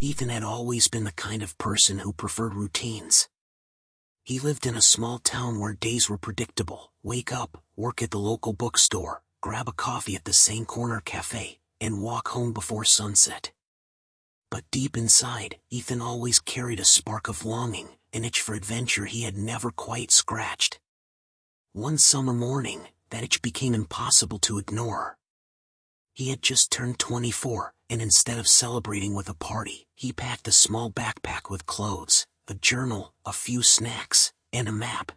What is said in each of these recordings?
Ethan had always been the kind of person who preferred routines. He lived in a small town where days were predictable: wake up, work at the local bookstore, grab a coffee at the same corner cafe, and walk home before sunset. But deep inside, Ethan always carried a spark of longing, an itch for adventure he had never quite scratched. One summer morning, that itch became impossible to ignore. He had just turned 24, and instead of celebrating with a party, he packed a small backpack with clothes, a journal, a few snacks, and a map.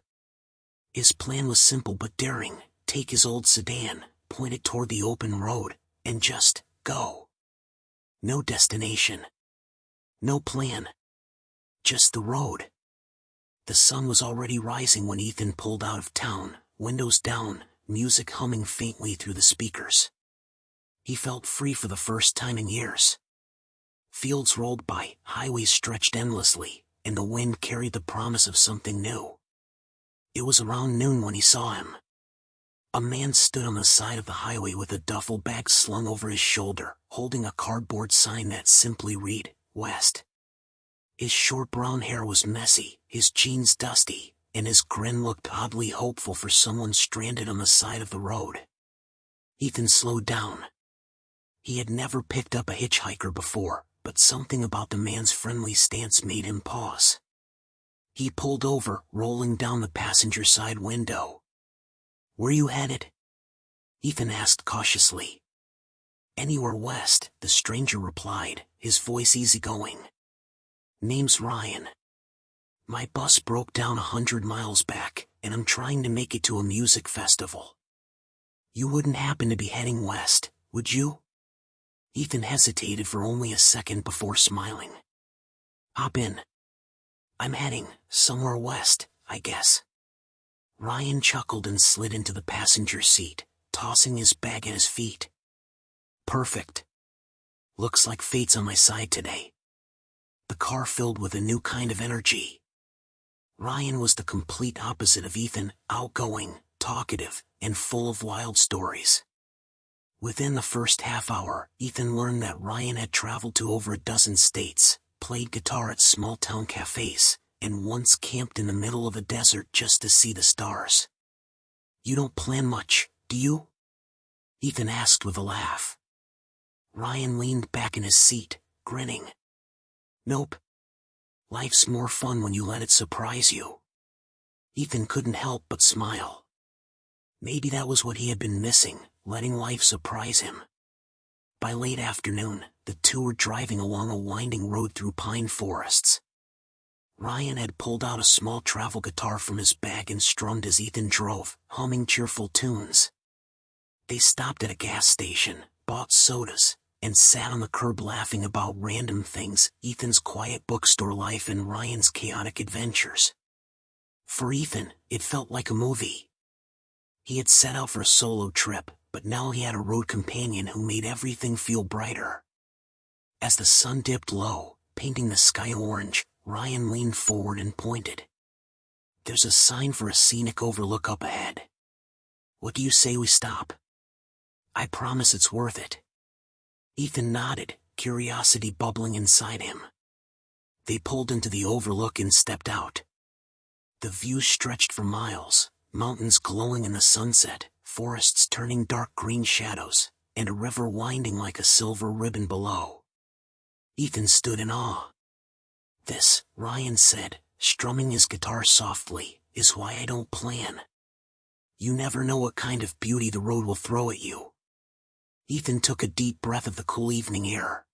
His plan was simple but daring: take his old sedan, point it toward the open road, and just go. No destination. No plan. Just the road. The sun was already rising when Ethan pulled out of town, windows down, music humming faintly through the speakers. He felt free for the first time in years. Fields rolled by, highways stretched endlessly, and the wind carried the promise of something new. It was around noon when he saw him. A man stood on the side of the highway with a duffel bag slung over his shoulder, holding a cardboard sign that simply read, "West." His short brown hair was messy, his jeans dusty, and his grin looked oddly hopeful for someone stranded on the side of the road. Ethan slowed down. He had never picked up a hitchhiker before, but something about the man's friendly stance made him pause. He pulled over, rolling down the passenger side window. "Where you headed?" Ethan asked cautiously. "Anywhere west," the stranger replied, his voice easygoing. "Name's Ryan. My bus broke down 100 miles back, and I'm trying to make it to a music festival. You wouldn't happen to be heading west, would you?" Ethan hesitated for only a second before smiling. "Hop in. I'm heading somewhere west, I guess." Ryan chuckled and slid into the passenger seat, tossing his bag at his feet. "Perfect. Looks like fate's on my side today." The car filled with a new kind of energy. Ryan was the complete opposite of Ethan: outgoing, talkative, and full of wild stories. Within the first half hour, Ethan learned that Ryan had traveled to over a dozen states, played guitar at small-town cafes, and once camped in the middle of a desert just to see the stars. "You don't plan much, do you?" Ethan asked with a laugh. Ryan leaned back in his seat, grinning. "Nope. Life's more fun when you let it surprise you." Ethan couldn't help but smile. Maybe that was what he had been missing, letting life surprise him. By late afternoon, the two were driving along a winding road through pine forests. Ryan had pulled out a small travel guitar from his bag and strummed as Ethan drove, humming cheerful tunes. They stopped at a gas station, bought sodas, and sat on the curb laughing about random things: Ethan's quiet bookstore life and Ryan's chaotic adventures. For Ethan, it felt like a movie. He had set out for a solo trip, but now he had a road companion who made everything feel brighter. As the sun dipped low, painting the sky orange, Ryan leaned forward and pointed. "There's a sign for a scenic overlook up ahead. What do you say we stop? I promise it's worth it." Ethan nodded, curiosity bubbling inside him. They pulled into the overlook and stepped out. The view stretched for miles, mountains glowing in the sunset, forests turning dark green shadows, and a river winding like a silver ribbon below. Ethan stood in awe. "This," Ryan said, strumming his guitar softly, "is why I don't plan. You never know what kind of beauty the road will throw at you." Ethan took a deep breath of the cool evening air.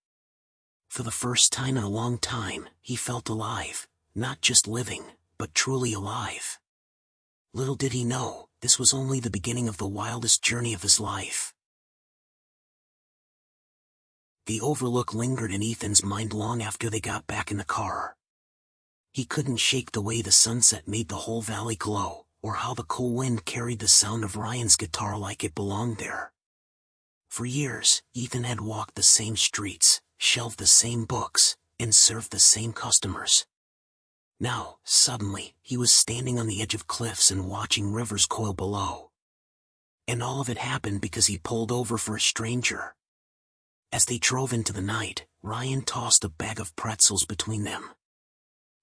For the first time in a long time, he felt alive, not just living, but truly alive. Little did he know, this was only the beginning of the wildest journey of his life. The overlook lingered in Ethan's mind long after they got back in the car. He couldn't shake the way the sunset made the whole valley glow, or how the cool wind carried the sound of Ryan's guitar like it belonged there. For years, Ethan had walked the same streets, shelved the same books, and served the same customers. Now, suddenly, he was standing on the edge of cliffs and watching rivers coil below. And all of it happened because he pulled over for a stranger. As they drove into the night, Ryan tossed a bag of pretzels between them.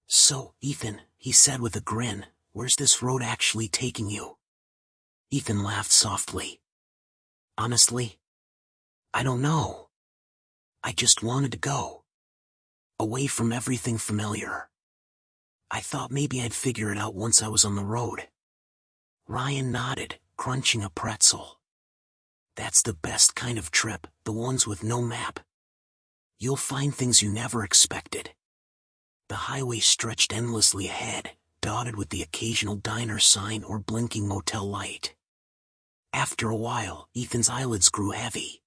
"So, Ethan," he said with a grin, "where's this road actually taking you?" Ethan laughed softly. "Honestly, I don't know. I just wanted to go. Away from everything familiar. I thought maybe I'd figure it out once I was on the road." Ryan nodded, crunching a pretzel. "That's the best kind of trip, the ones with no map. You'll find things you never expected." The highway stretched endlessly ahead, dotted with the occasional diner sign or blinking motel light. After a while, Ethan's eyelids grew heavy.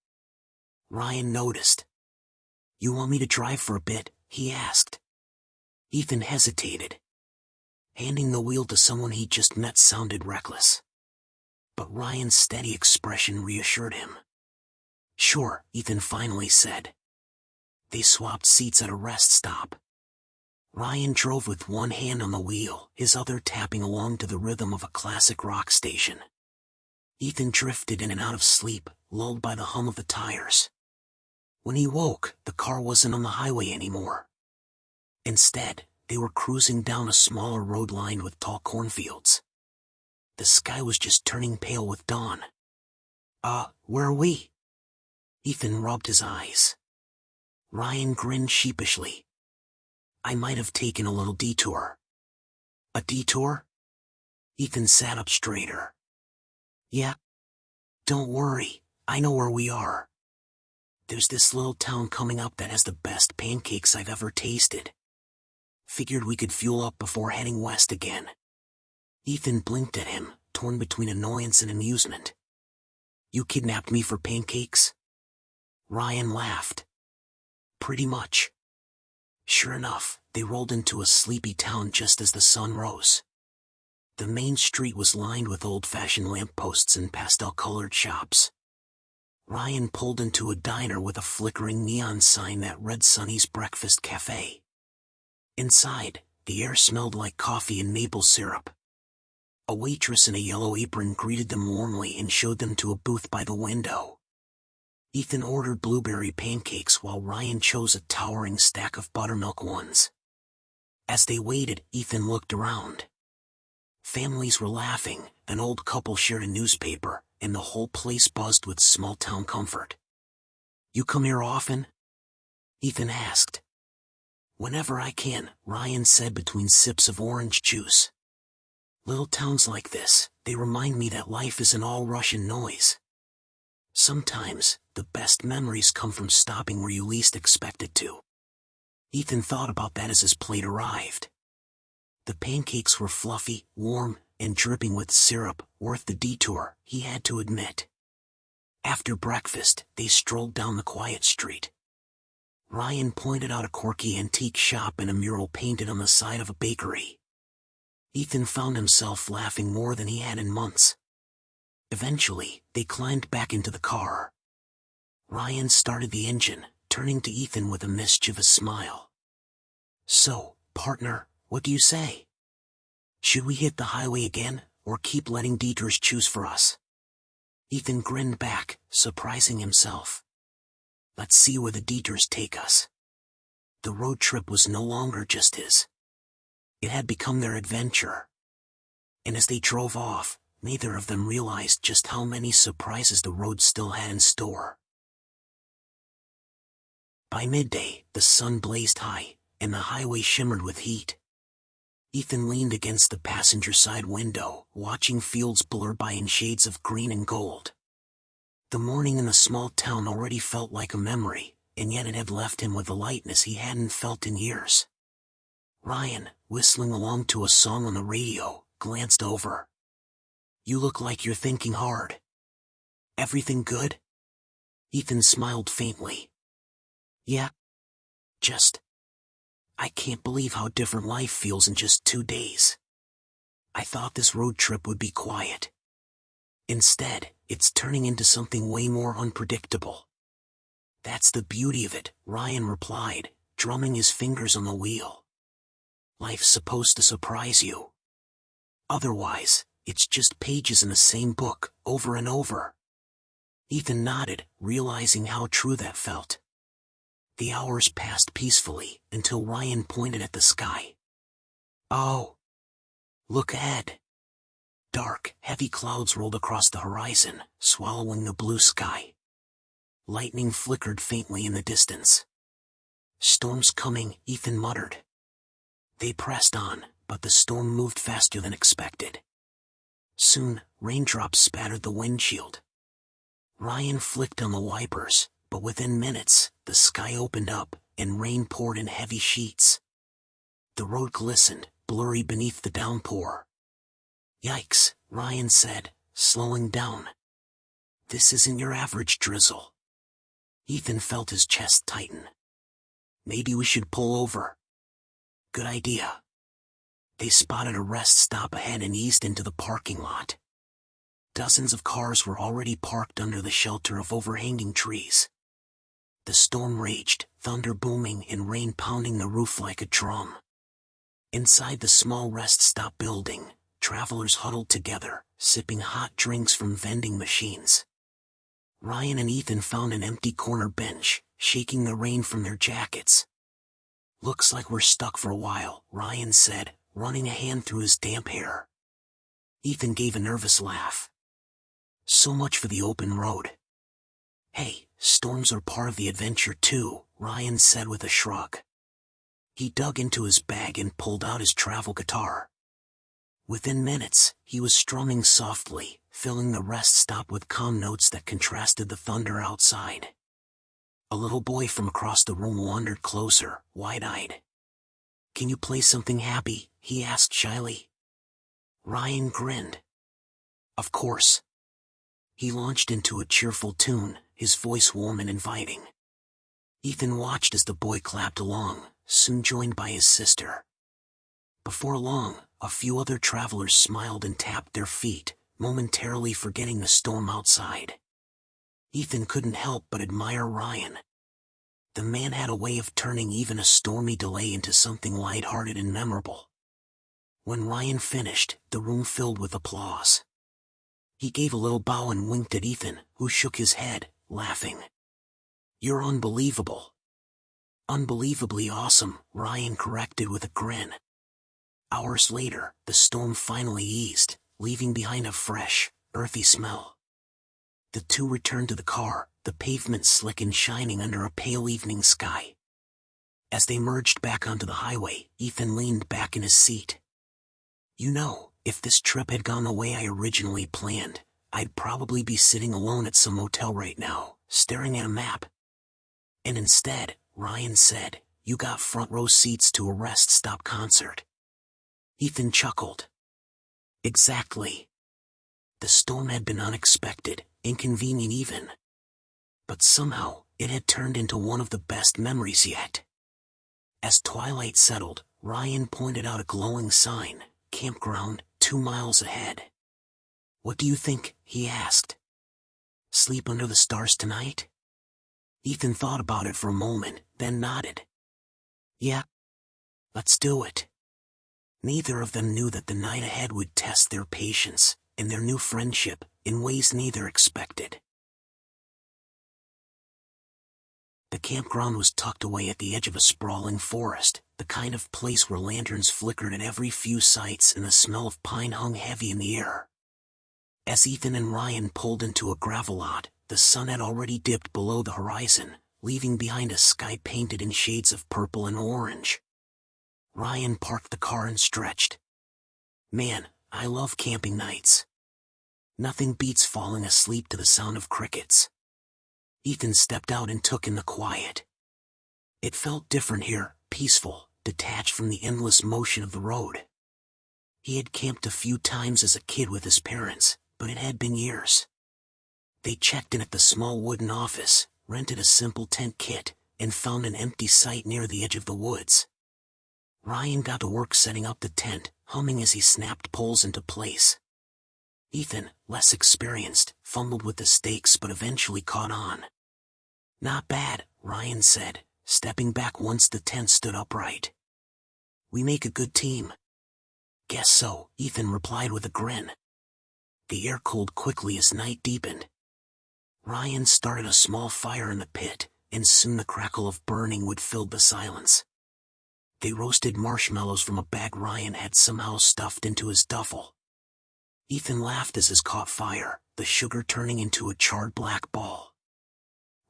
Ryan noticed. "You want me to drive for a bit?" he asked. Ethan hesitated. Handing the wheel to someone he'd just met sounded reckless. But Ryan's steady expression reassured him. "Sure," Ethan finally said. They swapped seats at a rest stop. Ryan drove with one hand on the wheel, his other tapping along to the rhythm of a classic rock station. Ethan drifted in and out of sleep, lulled by the hum of the tires. When he woke, the car wasn't on the highway anymore. Instead, they were cruising down a smaller road lined with tall cornfields. The sky was just turning pale with dawn. Where are we?" Ethan rubbed his eyes. Ryan grinned sheepishly. "I might have taken a little detour." "A detour?" Ethan sat up straighter. "Yeah. Don't worry, I know where we are. There's this little town coming up that has the best pancakes I've ever tasted. Figured we could fuel up before heading west again." Ethan blinked at him, torn between annoyance and amusement. "You kidnapped me for pancakes?" Ryan laughed. "Pretty much." Sure enough, they rolled into a sleepy town just as the sun rose. The main street was lined with old-fashioned lampposts and pastel-colored shops. Ryan pulled into a diner with a flickering neon sign that read Sonny's Breakfast Cafe. Inside, the air smelled like coffee and maple syrup. A waitress in a yellow apron greeted them warmly and showed them to a booth by the window. Ethan ordered blueberry pancakes while Ryan chose a towering stack of buttermilk ones. As they waited, Ethan looked around. Families were laughing, an old couple shared a newspaper, and the whole place buzzed with small-town comfort. "You come here often?" Ethan asked. "Whenever I can," Ryan said between sips of orange juice. "Little towns like this, they remind me that life isn't all rush and noise. Sometimes, the best memories come from stopping where you least expect it to." Ethan thought about that as his plate arrived. The pancakes were fluffy, warm, and dripping with syrup, worth the detour, he had to admit. After breakfast, they strolled down the quiet street. Ryan pointed out a quirky antique shop and a mural painted on the side of a bakery. Ethan found himself laughing more than he had in months. Eventually, they climbed back into the car. Ryan started the engine, turning to Ethan with a mischievous smile. "So, partner, what do you say? Should we hit the highway again, or keep letting detours choose for us?" Ethan grinned back, surprising himself. Let's see where the detours take us. The road trip was no longer just his. It had become their adventure. And as they drove off, neither of them realized just how many surprises the road still had in store. By midday, the sun blazed high, and the highway shimmered with heat. Ethan leaned against the passenger side window, watching fields blur by in shades of green and gold. The morning in the small town already felt like a memory, and yet it had left him with a lightness he hadn't felt in years. Ryan, whistling along to a song on the radio, glanced over. "You look like you're thinking hard. Everything good?" Ethan smiled faintly. "Yeah. I can't believe how different life feels in just 2 days. I thought this road trip would be quiet. Instead, it's turning into something way more unpredictable." "That's the beauty of it," Ryan replied, drumming his fingers on the wheel. "Life's supposed to surprise you. Otherwise, it's just pages in the same book, over and over." Ethan nodded, realizing how true that felt. The hours passed peacefully until Ryan pointed at the sky. "Oh! Look ahead." Dark, heavy clouds rolled across the horizon, swallowing the blue sky. Lightning flickered faintly in the distance. "Storm's coming," Ethan muttered. They pressed on, but the storm moved faster than expected. Soon, raindrops spattered the windshield. Ryan flicked on the wipers, but within minutes, the sky opened up, and rain poured in heavy sheets. The road glistened, blurry beneath the downpour. "Yikes," Ryan said, slowing down. "This isn't your average drizzle." Ethan felt his chest tighten. "Maybe we should pull over." "Good idea." They spotted a rest stop ahead and eased into the parking lot. Dozens of cars were already parked under the shelter of overhanging trees. The storm raged, thunder booming and rain pounding the roof like a drum. Inside the small rest stop building, travelers huddled together, sipping hot drinks from vending machines. Ryan and Ethan found an empty corner bench, shaking the rain from their jackets. "Looks like we're stuck for a while," Ryan said, running a hand through his damp hair. Ethan gave a nervous laugh. "So much for the open road." "Hey, storms are part of the adventure too," Ryan said with a shrug. He dug into his bag and pulled out his travel guitar. Within minutes, he was strumming softly, filling the rest stop with calm notes that contrasted the thunder outside. A little boy from across the room wandered closer, wide-eyed. "Can you play something happy?" he asked shyly. Ryan grinned. "Of course." He launched into a cheerful tune, his voice warm and inviting. Ethan watched as the boy clapped along, soon joined by his sister. Before long, a few other travelers smiled and tapped their feet, momentarily forgetting the storm outside. Ethan couldn't help but admire Ryan. The man had a way of turning even a stormy delay into something lighthearted and memorable. When Ryan finished, the room filled with applause. He gave a little bow and winked at Ethan, who shook his head, laughing. "You're unbelievable." "Unbelievably awesome," Ryan corrected with a grin. Hours later, the storm finally eased, leaving behind a fresh, earthy smell. The two returned to the car, the pavement slick and shining under a pale evening sky. As they merged back onto the highway, Ethan leaned back in his seat. "You know, if this trip had gone the way I originally planned, I'd probably be sitting alone at some motel right now, staring at a map." "And instead," Ryan said, "you got front row seats to a rest stop concert." Ethan chuckled. "Exactly." The storm had been unexpected, inconvenient even. But somehow, it had turned into one of the best memories yet. As twilight settled, Ryan pointed out a glowing sign, "Campground, 2 miles ahead." "What do you think?" he asked. "Sleep under the stars tonight?" Ethan thought about it for a moment, then nodded. "Yeah. Let's do it." Neither of them knew that the night ahead would test their patience, and their new friendship, in ways neither expected. The campground was tucked away at the edge of a sprawling forest, the kind of place where lanterns flickered at every few sights and the smell of pine hung heavy in the air. As Ethan and Ryan pulled into a gravel lot, the sun had already dipped below the horizon, leaving behind a sky painted in shades of purple and orange. Ryan parked the car and stretched. "Man, I love camping nights. Nothing beats falling asleep to the sound of crickets." Ethan stepped out and took in the quiet. It felt different here, peaceful, detached from the endless motion of the road. He had camped a few times as a kid with his parents, but it had been years. They checked in at the small wooden office, rented a simple tent kit, and found an empty site near the edge of the woods. Ryan got to work setting up the tent, humming as he snapped poles into place. Ethan, less experienced, fumbled with the stakes but eventually caught on. "Not bad," Ryan said, stepping back once the tent stood upright. "We make a good team." "Guess so," Ethan replied with a grin. The air cooled quickly as night deepened. Ryan started a small fire in the pit, and soon the crackle of burning wood filled the silence. They roasted marshmallows from a bag Ryan had somehow stuffed into his duffel. Ethan laughed as his caught fire, the sugar turning into a charred black ball.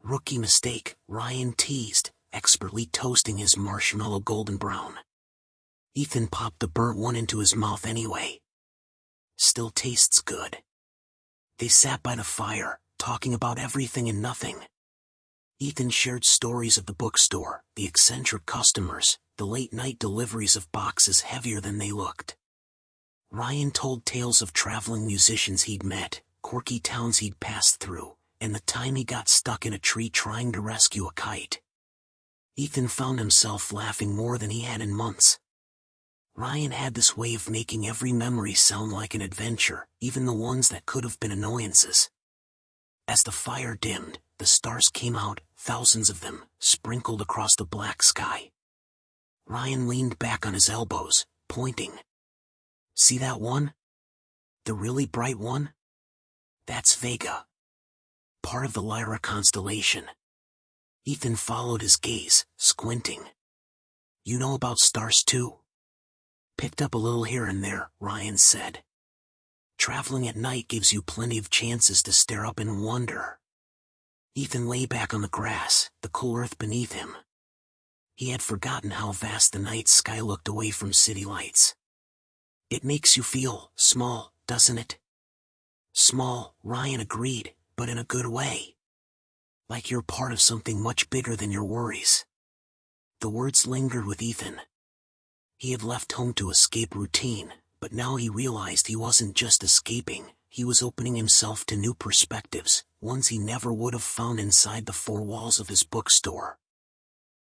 "Rookie mistake," Ryan teased, expertly toasting his marshmallow golden brown. Ethan popped the burnt one into his mouth anyway. "Still tastes good." They sat by the fire, talking about everything and nothing. Ethan shared stories of the bookstore, the eccentric customers, the late-night deliveries of boxes heavier than they looked. Ryan told tales of traveling musicians he'd met, quirky towns he'd passed through, and the time he got stuck in a tree trying to rescue a kite. Ethan found himself laughing more than he had in months. Ryan had this way of making every memory sound like an adventure, even the ones that could have been annoyances. As the fire dimmed, the stars came out, thousands of them, sprinkled across the black sky. Ryan leaned back on his elbows, pointing. "See that one? The really bright one? That's Vega. Part of the Lyra constellation." Ethan followed his gaze, squinting. "You know about stars too?" "Picked up a little here and there," Ryan said. "Traveling at night gives you plenty of chances to stare up and wonder." Ethan lay back on the grass, the cool earth beneath him. He had forgotten how vast the night sky looked away from city lights. "It makes you feel small, doesn't it?" "Small," Ryan agreed, "but in a good way. Like you're part of something much bigger than your worries." The words lingered with Ethan. He had left home to escape routine, but now he realized he wasn't just escaping, he was opening himself to new perspectives, ones he never would have found inside the four walls of his bookstore.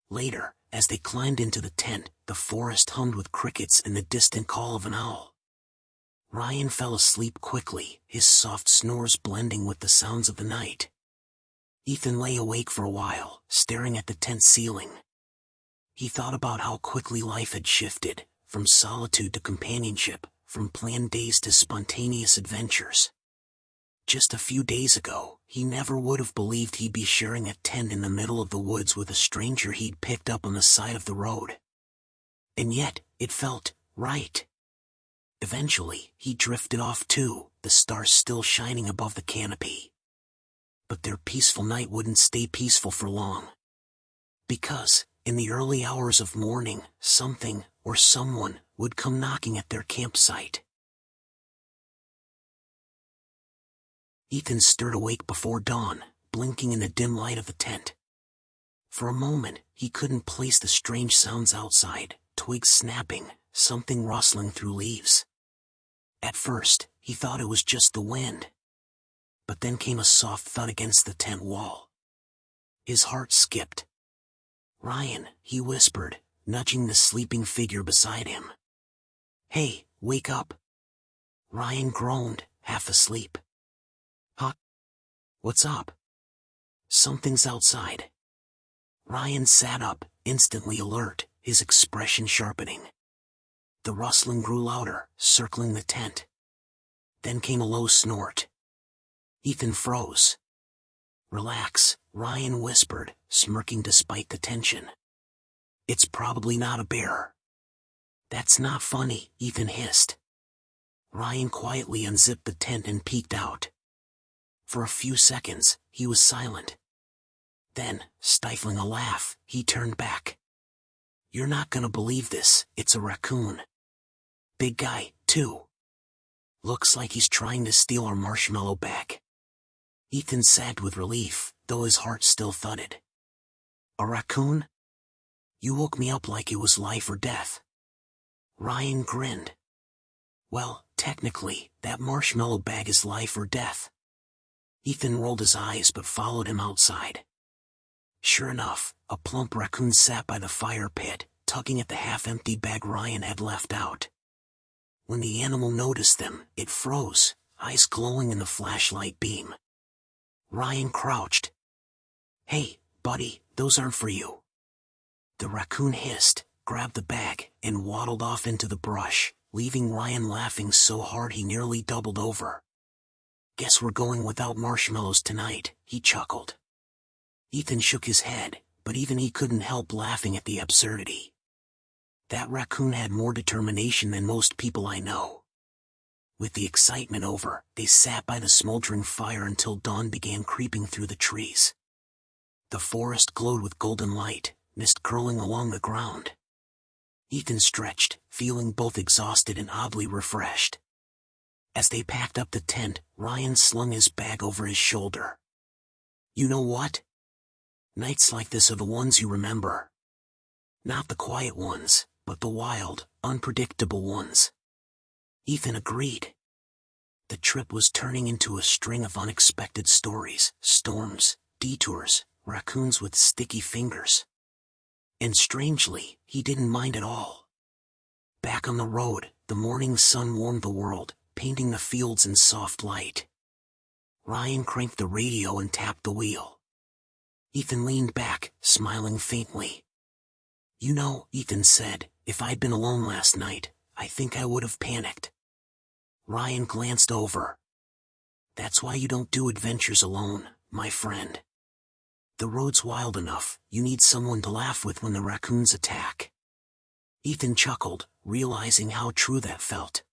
Later, as they climbed into the tent, the forest hummed with crickets and the distant call of an owl. Ryan fell asleep quickly, his soft snores blending with the sounds of the night. Ethan lay awake for a while, staring at the tent ceiling. He thought about how quickly life had shifted, from solitude to companionship, from planned days to spontaneous adventures. Just a few days ago, he never would have believed he'd be sharing a tent in the middle of the woods with a stranger he'd picked up on the side of the road. And yet, it felt right. Eventually, he drifted off too, the stars still shining above the canopy. But their peaceful night wouldn't stay peaceful for long. Because, in the early hours of morning, something, or someone, would come knocking at their campsite. Ethan stirred awake before dawn, blinking in the dim light of the tent. For a moment, he couldn't place the strange sounds outside, twigs snapping, something rustling through leaves. At first, he thought it was just the wind. But then came a soft thud against the tent wall. His heart skipped. "Ryan," he whispered, nudging the sleeping figure beside him. "Hey, wake up." Ryan groaned, half asleep. "Huh? What's up?" "Something's outside." Ryan sat up, instantly alert, his expression sharpening. The rustling grew louder, circling the tent. Then came a low snort. Ethan froze. "Relax," Ryan whispered, smirking despite the tension. "It's probably not a bear." "That's not funny," Ethan hissed. Ryan quietly unzipped the tent and peeked out. For a few seconds, he was silent. Then, stifling a laugh, he turned back. "You're not gonna believe this, it's a raccoon. Big guy, too. Looks like he's trying to steal our marshmallow bag." Ethan sagged with relief, though his heart still thudded. "A raccoon? You woke me up like it was life or death." Ryan grinned. "Well, technically, that marshmallow bag is life or death." Ethan rolled his eyes but followed him outside. Sure enough, a plump raccoon sat by the fire pit, tugging at the half-empty bag Ryan had left out. When the animal noticed them, it froze, eyes glowing in the flashlight beam. Ryan crouched. "Hey, buddy, those aren't for you." The raccoon hissed, grabbed the bag, and waddled off into the brush, leaving Ryan laughing so hard he nearly doubled over. "Guess we're going without marshmallows tonight," he chuckled. Ethan shook his head, but even he couldn't help laughing at the absurdity. That raccoon had more determination than most people I know. With the excitement over, they sat by the smoldering fire until dawn began creeping through the trees. The forest glowed with golden light, mist curling along the ground. Ethan stretched, feeling both exhausted and oddly refreshed. As they packed up the tent, Ryan slung his bag over his shoulder. You know what? Nights like this are the ones you remember. Not the quiet ones, but the wild, unpredictable ones. Ethan agreed. The trip was turning into a string of unexpected stories, storms, detours, raccoons with sticky fingers. And strangely, he didn't mind at all. Back on the road, the morning sun warmed the world, painting the fields in soft light. Ryan cranked the radio and tapped the wheel. Ethan leaned back, smiling faintly. You know, Ethan said, if I'd been alone last night, I think I would have panicked. Ryan glanced over. That's why you don't do adventures alone, my friend. The road's wild enough, you need someone to laugh with when the raccoons attack. Ethan chuckled, realizing how true that felt.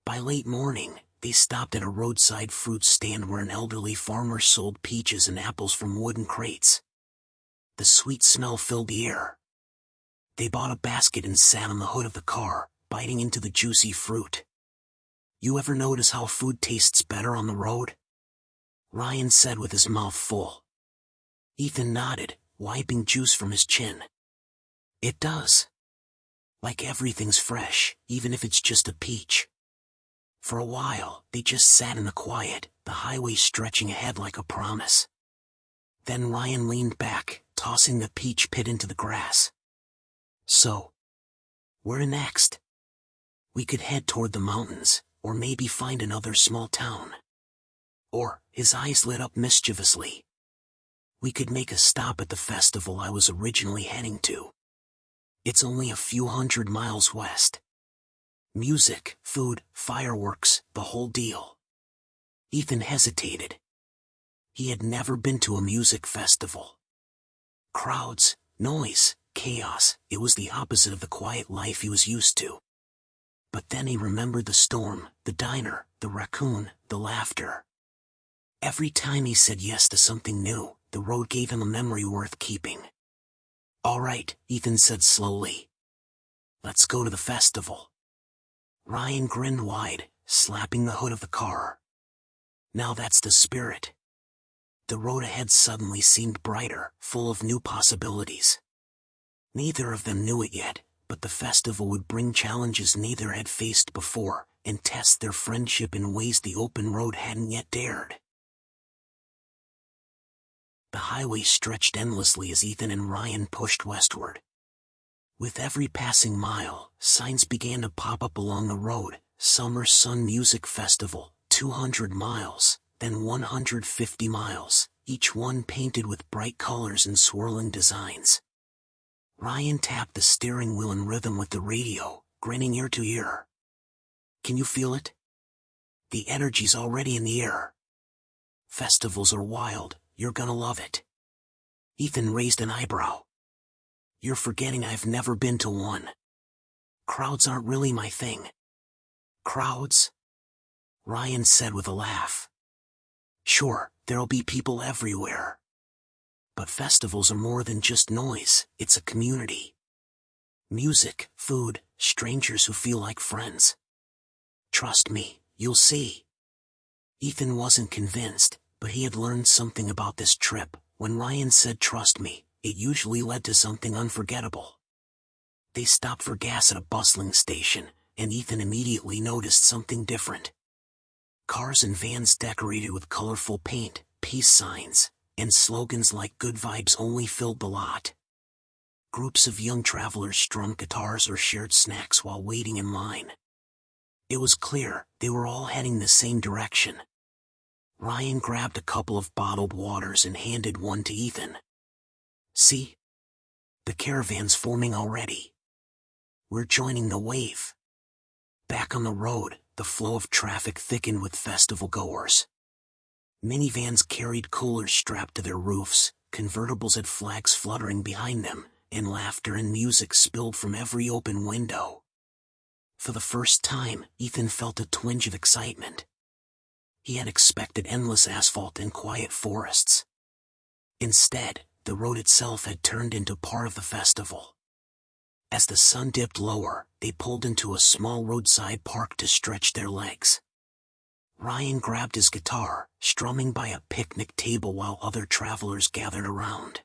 By late morning, they stopped at a roadside fruit stand where an elderly farmer sold peaches and apples from wooden crates. The sweet smell filled the air. They bought a basket and sat on the hood of the car, biting into the juicy fruit. You ever notice how food tastes better on the road? Ryan said with his mouth full. Ethan nodded, wiping juice from his chin. It does. Like everything's fresh, even if it's just a peach. For a while, they just sat in the quiet, the highway stretching ahead like a promise. Then Ryan leaned back, tossing the peach pit into the grass. So, where next? We could head toward the mountains, or maybe find another small town. Or, his eyes lit up mischievously. We could make a stop at the festival I was originally heading to. It's only a few 100 miles west. Music, food, fireworks, the whole deal. Ethan hesitated. He had never been to a music festival. Crowds, noise, chaos, it was the opposite of the quiet life he was used to. But then he remembered the storm, the diner, the raccoon, the laughter. Every time he said yes to something new, the road gave him a memory worth keeping. All right, Ethan said slowly. Let's go to the festival. Ryan grinned wide, slapping the hood of the car. Now that's the spirit. The road ahead suddenly seemed brighter, full of new possibilities. Neither of them knew it yet, but the festival would bring challenges neither had faced before, and test their friendship in ways the open road hadn't yet dared. The highway stretched endlessly as Ethan and Ryan pushed westward. With every passing mile, signs began to pop up along the road: Summer Sun Music Festival, 200 miles, then 150 miles, each one painted with bright colors and swirling designs. Ryan tapped the steering wheel in rhythm with the radio, grinning ear to ear. Can you feel it? The energy's already in the air. Festivals are wild, you're gonna love it. Ethan raised an eyebrow. You're forgetting I've never been to one. Crowds aren't really my thing. Crowds? Ryan said with a laugh. Sure, there'll be people everywhere. But festivals are more than just noise, it's a community. Music, food, strangers who feel like friends. Trust me, you'll see. Ethan wasn't convinced, but he had learned something about this trip. When Ryan said trust me, it usually led to something unforgettable. They stopped for gas at a bustling station, and Ethan immediately noticed something different. Cars and vans decorated with colorful paint, peace signs, and slogans like "Good Vibes Only" filled the lot. Groups of young travelers strummed guitars or shared snacks while waiting in line. It was clear they were all heading the same direction. Ryan grabbed a couple of bottled waters and handed one to Ethan. See? The caravan's forming already. We're joining the wave. Back on the road, the flow of traffic thickened with festival goers. Minivans carried coolers strapped to their roofs, convertibles had flags fluttering behind them, and laughter and music spilled from every open window. For the first time, Ethan felt a twinge of excitement. He had expected endless asphalt and quiet forests. Instead, the road itself had turned into part of the festival. As the sun dipped lower, they pulled into a small roadside park to stretch their legs. Ryan grabbed his guitar, strumming by a picnic table while other travelers gathered around.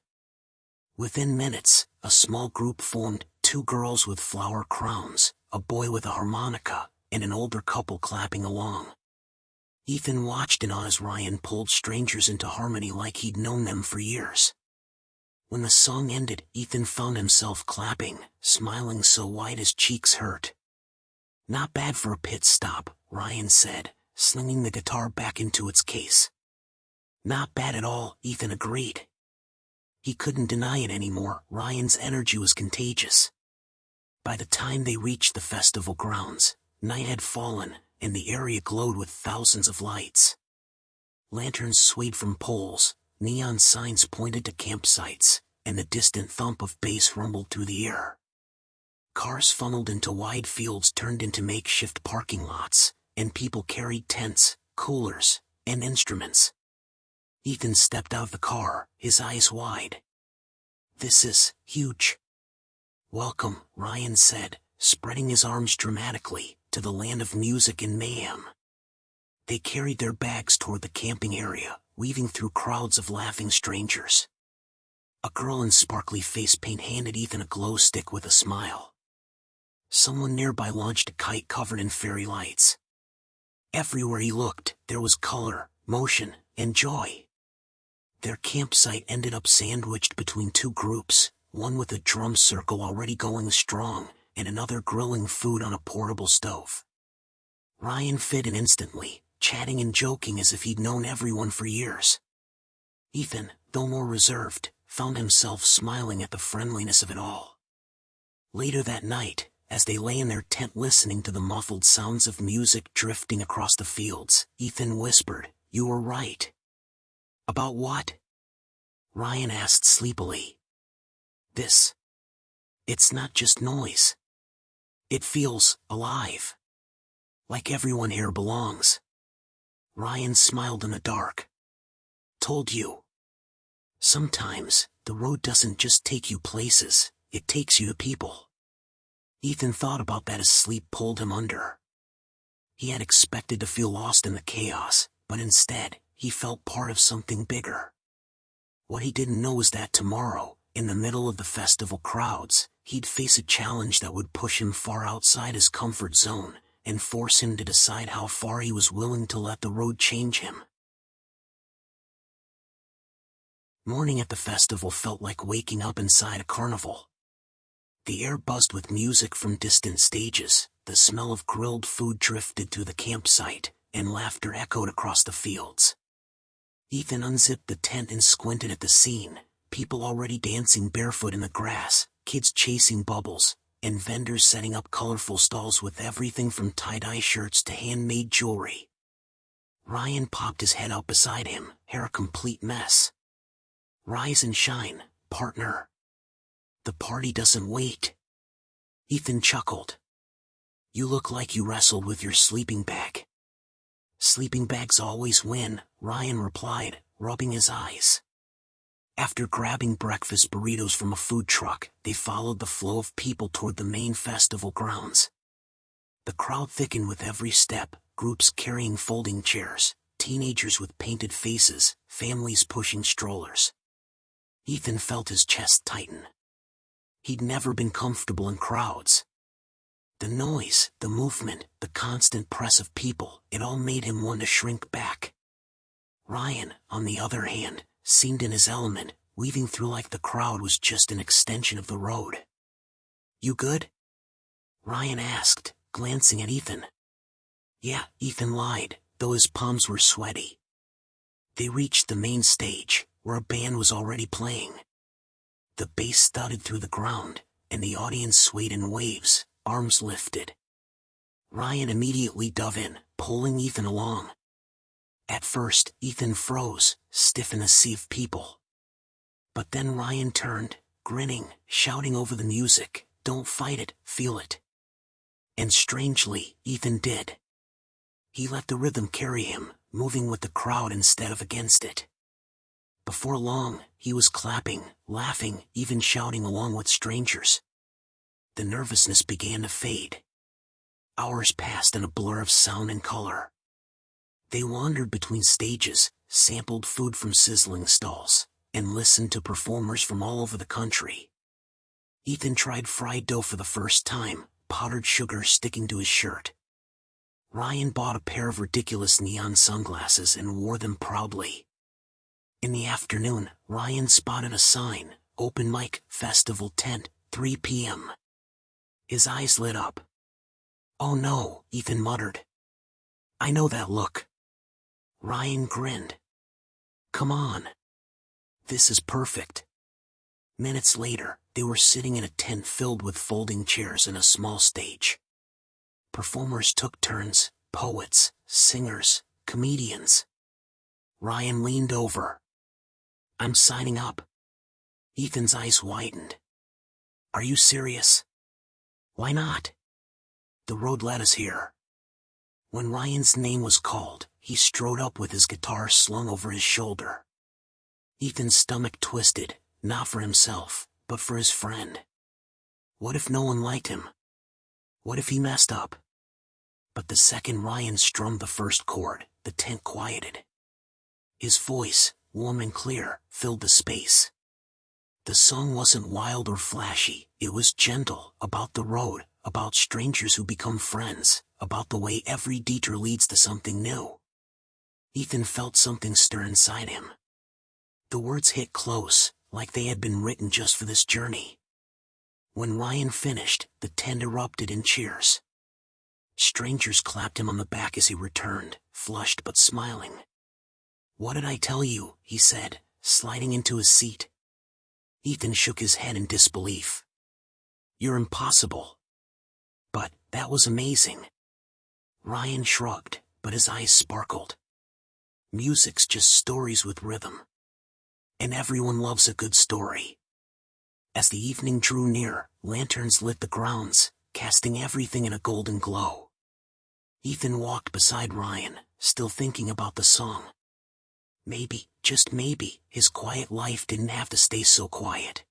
Within minutes, a small group formed, 2 girls with flower crowns, a boy with a harmonica, and an older couple clapping along. Ethan watched in awe as Ryan pulled strangers into harmony like he'd known them for years. When the song ended, Ethan found himself clapping, smiling so wide his cheeks hurt. "Not bad for a pit stop," Ryan said, slinging the guitar back into its case. "Not bad at all," Ethan agreed. He couldn't deny it anymore. Ryan's energy was contagious. By the time they reached the festival grounds, night had fallen, and the area glowed with thousands of lights. Lanterns swayed from poles, neon signs pointed to campsites, and the distant thump of bass rumbled through the air. Cars funneled into wide fields turned into makeshift parking lots, and people carried tents, coolers, and instruments. Ethan stepped out of the car, his eyes wide. "This is huge." "Welcome," Ryan said, spreading his arms dramatically, "to the land of music and mayhem." They carried their bags toward the camping area, weaving through crowds of laughing strangers. A girl in sparkly face paint handed Ethan a glow stick with a smile. Someone nearby launched a kite covered in fairy lights. Everywhere he looked, there was color, motion, and joy. Their campsite ended up sandwiched between 2 groups, one with a drum circle already going strong, and another grilling food on a portable stove. Ryan fit in instantly, chatting and joking as if he'd known everyone for years. Ethan, though more reserved, found himself smiling at the friendliness of it all. Later that night, as they lay in their tent listening to the muffled sounds of music drifting across the fields, Ethan whispered, "You were right." "About what?" Ryan asked sleepily. "This. It's not just noise. It feels alive. Like everyone here belongs." Ryan smiled in the dark. "Told you. Sometimes, the road doesn't just take you places, it takes you to people." Ethan thought about that as sleep pulled him under. He had expected to feel lost in the chaos, but instead, he felt part of something bigger. What he didn't know was that tomorrow, in the middle of the festival crowds, he'd face a challenge that would push him far outside his comfort zone, and force him to decide how far he was willing to let the road change him. Morning at the festival felt like waking up inside a carnival. The air buzzed with music from distant stages, the smell of grilled food drifted through the campsite, and laughter echoed across the fields. Ethan unzipped the tent and squinted at the scene, people already dancing barefoot in the grass, kids chasing bubbles, and vendors setting up colorful stalls with everything from tie-dye shirts to handmade jewelry. Ryan popped his head out beside him, hair a complete mess. "Rise and shine, partner. The party doesn't wait." Ethan chuckled. "You look like you wrestled with your sleeping bag." "Sleeping bags always win," Ryan replied, rubbing his eyes. After grabbing breakfast burritos from a food truck, they followed the flow of people toward the main festival grounds. The crowd thickened with every step, groups carrying folding chairs, teenagers with painted faces, families pushing strollers. Ethan felt his chest tighten. He'd never been comfortable in crowds. The noise, the movement, the constant press of people, it all made him want to shrink back. Ryan, on the other hand, seemed in his element, weaving through like the crowd was just an extension of the road. "You good?" Ryan asked, glancing at Ethan. "Yeah," Ethan lied, though his palms were sweaty. They reached the main stage, where a band was already playing. The bass thudded through the ground, and the audience swayed in waves, arms lifted. Ryan immediately dove in, pulling Ethan along. At first, Ethan froze, stiff in a sea of people. But then Ryan turned, grinning, shouting over the music, "Don't fight it, feel it." And strangely, Ethan did. He let the rhythm carry him, moving with the crowd instead of against it. Before long, he was clapping, laughing, even shouting along with strangers. The nervousness began to fade. Hours passed in a blur of sound and color. They wandered between stages, sampled food from sizzling stalls, and listened to performers from all over the country. Ethan tried fried dough for the first time, powdered sugar sticking to his shirt. Ryan bought a pair of ridiculous neon sunglasses and wore them proudly. In the afternoon, Ryan spotted a sign, "Open Mic, Festival Tent, 3 p.m. His eyes lit up. "Oh no," Ethan muttered. "I know that look." Ryan grinned. "Come on. This is perfect." Minutes later, they were sitting in a tent filled with folding chairs and a small stage. Performers took turns, poets, singers, comedians. Ryan leaned over. "I'm signing up." Ethan's eyes widened. "Are you serious?" "Why not? The road led us here." When Ryan's name was called, he strode up with his guitar slung over his shoulder. Ethan's stomach twisted, not for himself, but for his friend. What if no one liked him? What if he messed up? But the second Ryan strummed the first chord, the tent quieted. His voice, warm and clear, filled the space. The song wasn't wild or flashy, it was gentle, about the road, about strangers who become friends, about the way every detour leads to something new. Ethan felt something stir inside him. The words hit close, like they had been written just for this journey. When Ryan finished, the tent erupted in cheers. Strangers clapped him on the back as he returned, flushed but smiling. "What did I tell you?" he said, sliding into his seat. Ethan shook his head in disbelief. "You're impossible." "But, that was amazing." Ryan shrugged, but his eyes sparkled. "Music's just stories with rhythm. And everyone loves a good story." As the evening drew near, lanterns lit the grounds, casting everything in a golden glow. Ethan walked beside Ryan, still thinking about the song. Maybe, just maybe, his quiet life didn't have to stay so quiet.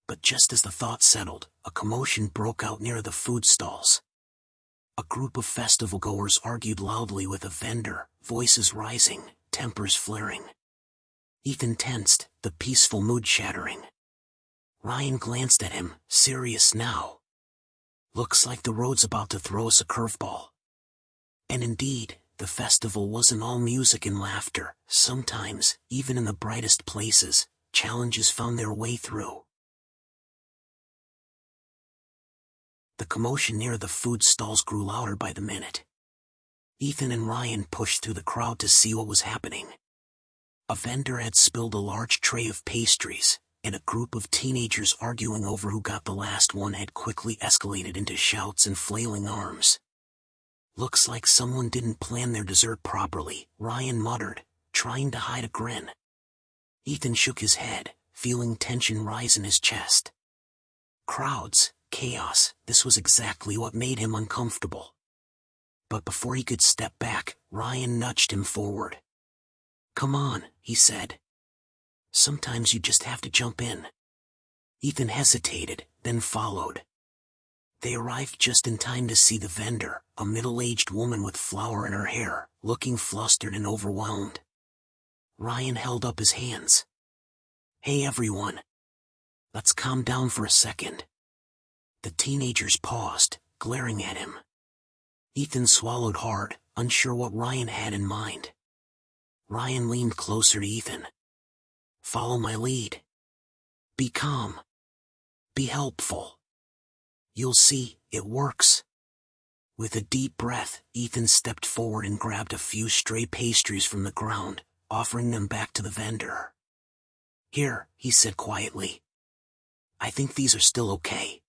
But just as the thought settled, a commotion broke out near the food stalls. A group of festival-goers argued loudly with a vendor, voices rising, tempers flaring. Ethan tensed, the peaceful mood shattering. Ryan glanced at him, serious now. "Looks like the road's about to throw us a curveball." And indeed, the festival wasn't all music and laughter. Sometimes, even in the brightest places, challenges found their way through. The commotion near the food stalls grew louder by the minute. Ethan and Ryan pushed through the crowd to see what was happening. A vendor had spilled a large tray of pastries, and a group of teenagers arguing over who got the last one had quickly escalated into shouts and flailing arms. "Looks like someone didn't plan their dessert properly," Ryan muttered, trying to hide a grin. Ethan shook his head, feeling tension rise in his chest. Crowds, chaos, this was exactly what made him uncomfortable. But before he could step back, Ryan nudged him forward. "Come on," he said. "Sometimes you just have to jump in." Ethan hesitated, then followed. They arrived just in time to see the vendor, a middle-aged woman with flour in her hair, looking flustered and overwhelmed. Ryan held up his hands. "Hey everyone. Let's calm down for a second." The teenagers paused, glaring at him. Ethan swallowed hard, unsure what Ryan had in mind. Ryan leaned closer to Ethan. "Follow my lead. Be calm. Be helpful. You'll see, it works." With a deep breath, Ethan stepped forward and grabbed a few stray pastries from the ground, offering them back to the vendor. "Here," he said quietly. "I think these are still okay."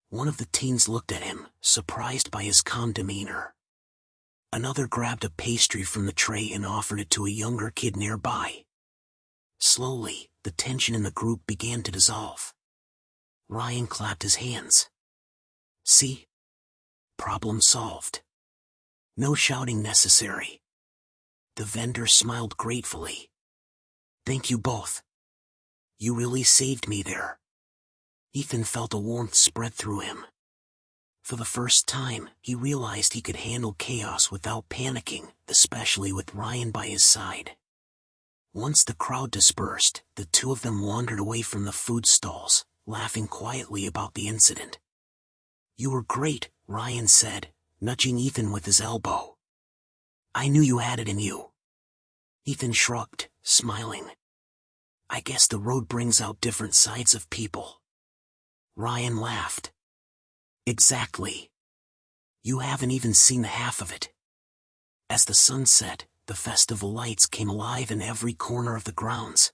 One of the teens looked at him, surprised by his calm demeanor. Another grabbed a pastry from the tray and offered it to a younger kid nearby. Slowly, the tension in the group began to dissolve. Ryan clapped his hands. See? Problem solved. No shouting necessary. The vendor smiled gratefully. Thank you both. You really saved me there. Ethan felt a warmth spread through him. For the first time, he realized he could handle chaos without panicking, especially with Ryan by his side. Once the crowd dispersed, the two of them wandered away from the food stalls, laughing quietly about the incident. You were great, Ryan said, nudging Ethan with his elbow. I knew you had it in you. Ethan shrugged, smiling. I guess the road brings out different sides of people. Ryan laughed. Exactly. You haven't even seen the half of it. As the sun set, the festival lights came alive in every corner of the grounds.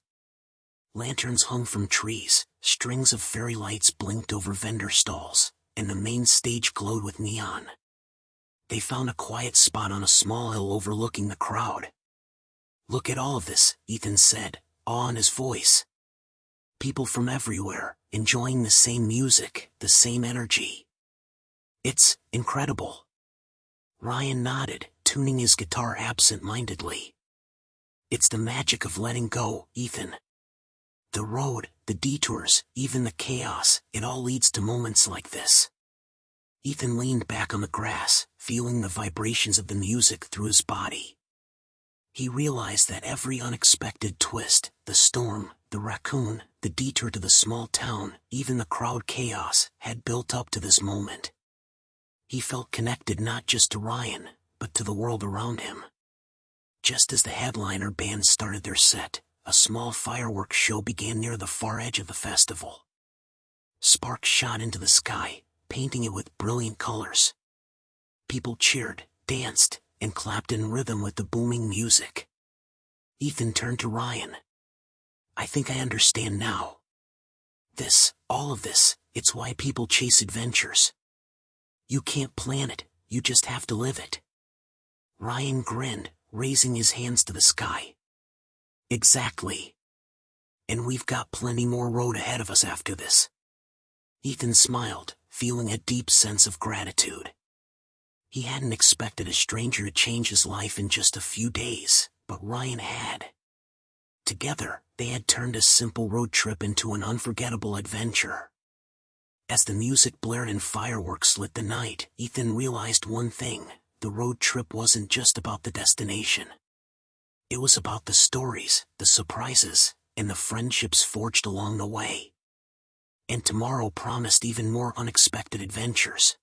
Lanterns hung from trees, strings of fairy lights blinked over vendor stalls, and the main stage glowed with neon. They found a quiet spot on a small hill overlooking the crowd. Look at all of this, Ethan said, awe in his voice. People from everywhere, enjoying the same music, the same energy. It's incredible. Ryan nodded, tuning his guitar absent-mindedly. It's the magic of letting go, Ethan. The road, the detours, even the chaos, it all leads to moments like this. Ethan leaned back on the grass, feeling the vibrations of the music through his body. He realized that every unexpected twist, the storm, the raccoon, the detour to the small town, even the crowd chaos, had built up to this moment. He felt connected not just to Ryan, but to the world around him. Just as the headliner band started their set, a small fireworks show began near the far edge of the festival. Sparks shot into the sky, painting it with brilliant colors. People cheered, danced, and clapped in rhythm with the booming music. Ethan turned to Ryan. I think I understand now. All of this, it's why people chase adventures. You can't plan it, you just have to live it. Ryan grinned, raising his hands to the sky. Exactly. And we've got plenty more road ahead of us after this. Ethan smiled, feeling a deep sense of gratitude. He hadn't expected a stranger to change his life in just a few days, but Ryan had. Together, they had turned a simple road trip into an unforgettable adventure. As the music blared and fireworks lit the night, Ethan realized one thing: the road trip wasn't just about the destination. It was about the stories, the surprises, and the friendships forged along the way. And tomorrow promised even more unexpected adventures.